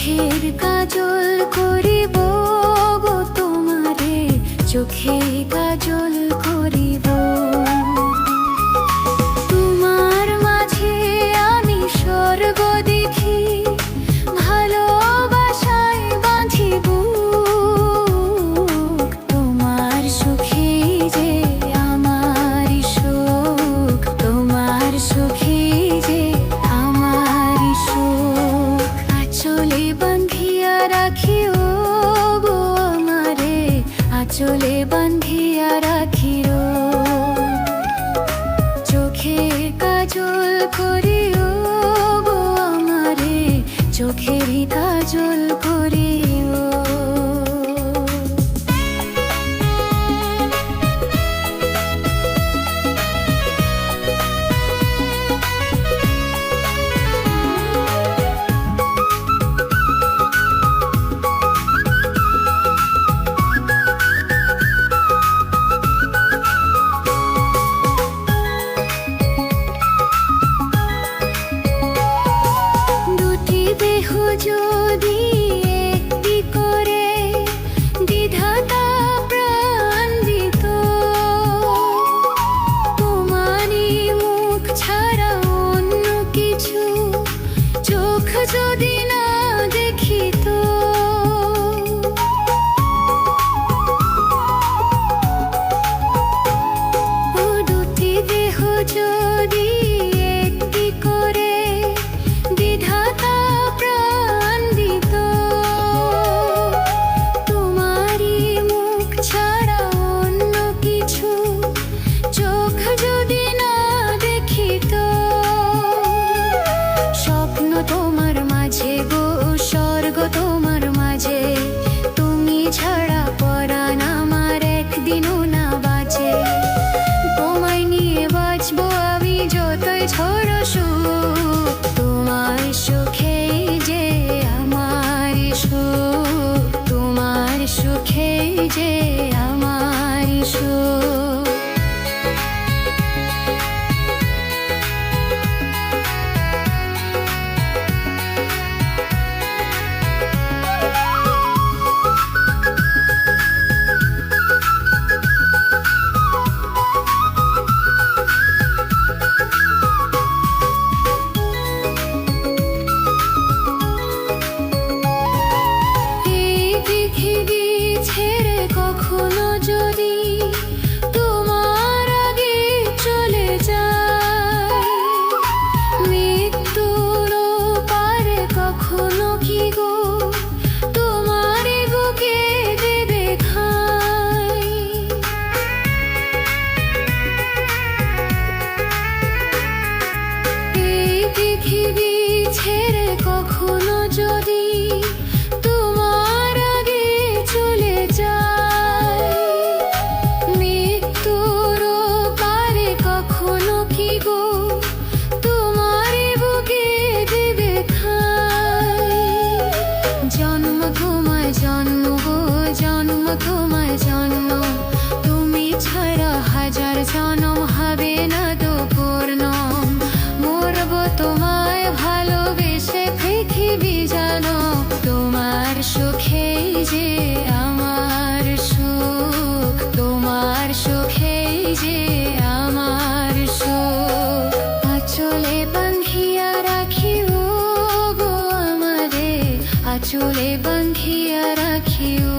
চোখের কাজল করিব গো তোমারে, চোখে কাজল করিব। তোমার মাঝে আমি স্বর্গ দেখি, ভালোবাসায় বাঁধিব। তোমার সুখে যে আমার সুখ, তোমার সুখে যে আমার সুখ। আঁচলে বাঁধিয়া রাখিও গো আমারে, আঁচলে বাঁধিয়া রাখিও। চোখে কাজল করিও গো আমারে, চোখের কাজল করিও। যদি একটি করে দ্বিধাতা প্রাণ দিত, তোমারই মুখ ছাড়া অন্য কিছু চোখ যদি না দেখিত। ও দুটি দেহ যদি একটি করে দ্বিধাতা তোমার মাঝে গো স্বর্গ তোমার মাঝে, তুমি ছাড়া পরাণ আমার একদিনও না বাঁচে। তোমায় নিয়ে বাঁচবো আমি যতই ঝড় সুখ, তোমার সুখেই যে আমার সুখ, তোমার সুখেই যে আমার সুখ। ছেড়ে কখনো যদি তোমার আগে চলে যায়, মৃত্যুর পারে কখনো কি গো তোমার বুকে দেবে ঠাঁই। এই পৃথিবী ছেড়ে কখনো যদি জন্ম তোমায় জন্ম গো জন্ম তোমায় জন্ম, তুমি ছাড়া হাজার জনম হবে না তো পূর্ণ। মরব তোমায় ভালোবেসে পৃথিবী জানো, তোমার সুখেই যে আমার সুখ, তোমার সুখেই যে আমার সুখ। আঁচলে বাঁধিয়া রাখিও গো আমারে, আঁচলে বাঁধিয়া রাখিও।